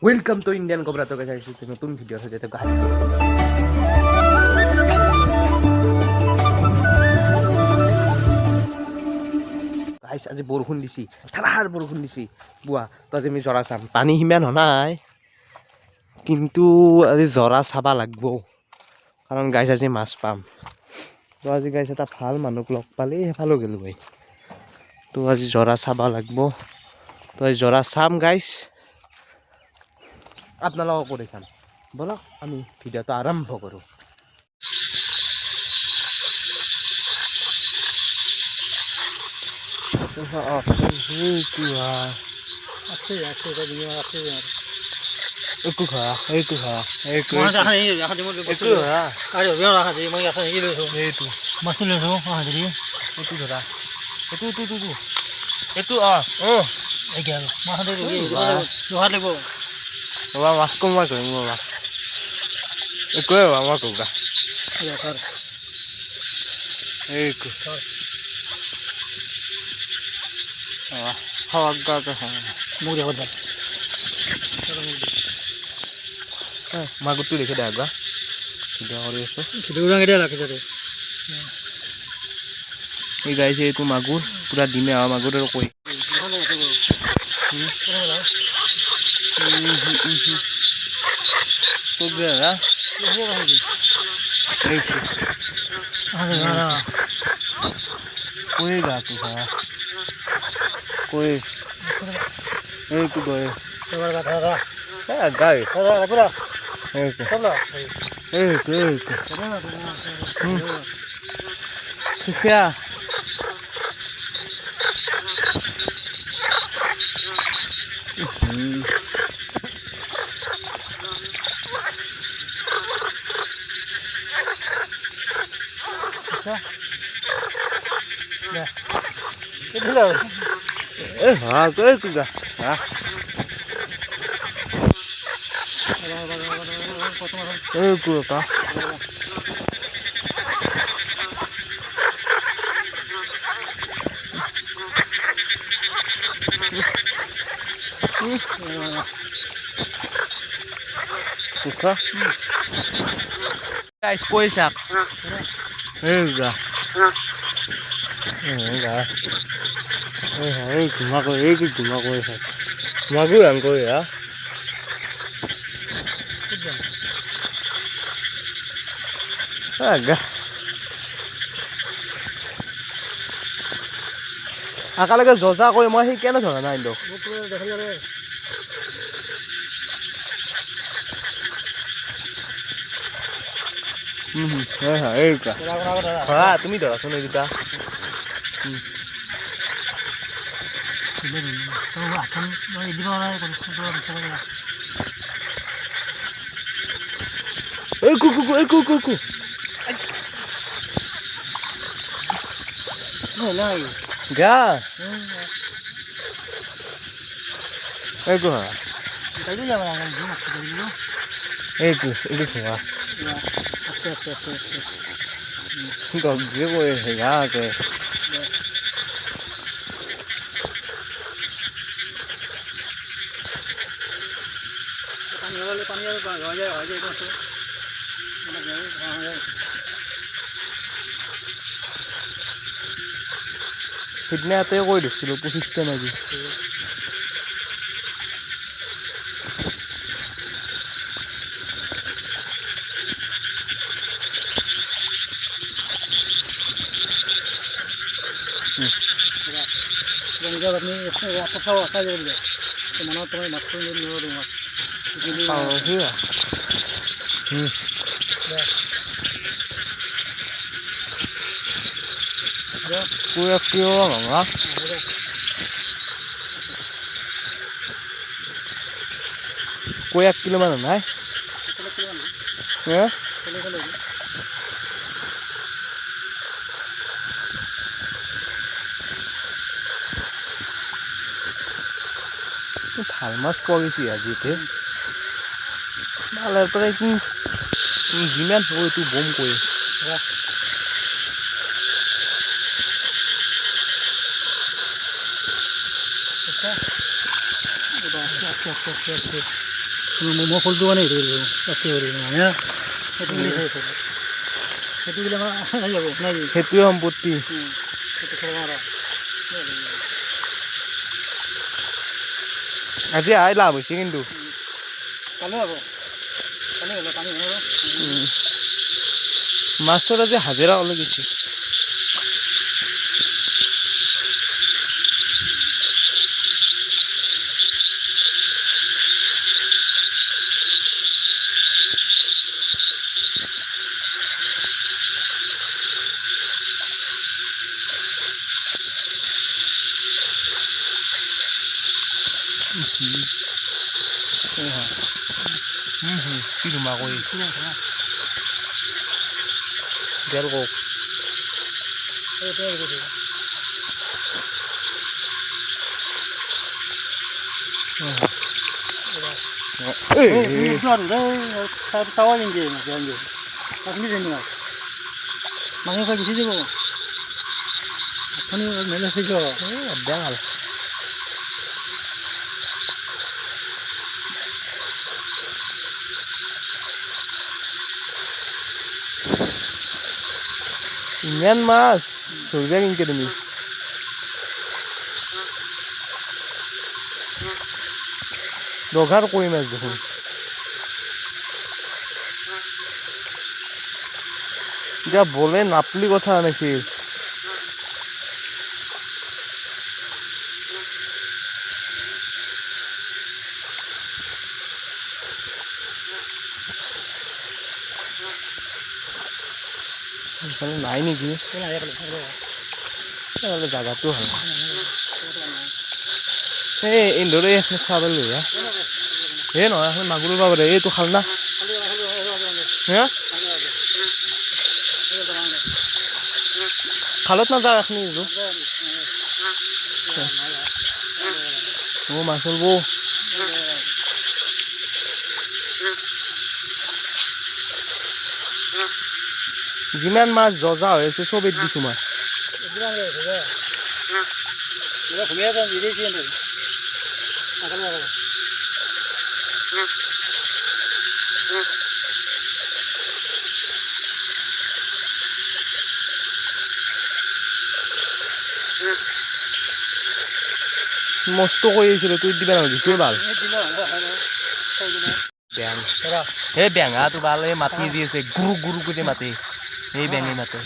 Welcome to Indian cobra. তো guys আজকে নতুন ভিডিও আছে যেটা গাইস আজি বৰষুণ দিছি, ধাৰাসাৰ বৰষুণ দিছি বুৱা। তো আজি আমি জৰা চাম, পানী সিমান নাই কিন্তু আজি জৰা চাবা লাগব কাৰণ গাইস আজি মাছ পাম। তো আজি গাইস এটা ভাল মানুহক লগ পালি সেইফালেও গেলো ভাই। তো আজি জৰা চাবা লাগব, তো আজি জৰা চাম গাইস, আপোনালোককো দেখাম। বলক আমি ভিডিওটো আৰম্ভ কৰোঁ। মাছ কমাই ধৰিম বাবা, একোৱে আমাৰ কবা মাগুৰটো দেখি দে আগবা ভিডিঅ' কৰি আছো। এই গাইছে এইটো মাগুৰ পুৰা ডিমে হোৱা মাগুৰ আৰু কৈ কৈ গাটো কৈ এইটো গৈ গাই শিক্ষা guys koi sak enggak enggak cuma koi sak magu yang koi ya agak akalage joja koi মই সেই কেনে ধৰা নাই ইন্দো তুমি ধৰাচোন এইকেইটা গা সিদিনা ইয়াতে কৈ দিছিলো 25টা নেকি কৈ 1 কিলো মান নাই ভাল মাছ পগিছি আজিতে মালেৰ পৰা যিমান হয় এইটো বম কৈ মই ফুলটো মানে হেৰি কৰিলোঁ কষ্ট কৰিলোঁ মানে সেইটো বুলি চাইছোঁ সেইটো বুলি আমাৰ আহি যাব নাই সেইটোৱে সম্পত্তি সেইটো খেলা মাৰা আজি আই লাভ হৈছে কিন্তু কালি হ'ব কালি হ'লে পানী হ'ব মাছৰ আজি হাজিৰা ওলাই গৈছে কি তোমাক কৈ গেল কওক চাৱা কিন্তু আপুনি জানি মাছ মানুহ খাই গুচি যাব আপুনি মেলা চাইছ বেয়া ভাল ইমান মাছ ধৰিবা কেনেকে তুমি দঘাৰ কৈ মাছ দেখোন এতিয়া বলে নাপলি কথা আনিছিল নাই নেকি জাগাটো ভাল এই ইন্দৰে এখন চাব লৈ এই নহয় এখন মাগুৰ পাব দে এইটো খাল না হে খালত নাযাওঁ এখন মাছ বৌ যিমান মাছ জজা হৈ আছে চব এৰি দিছো মই মস্ত কৈ আছিলে তুই দিবা দিছিল ভাল বেং সেই বেঙাটো ভাল এই মাতি দি আছে গুৰু গুৰু কৰি মাতে এই বেঙে মাতে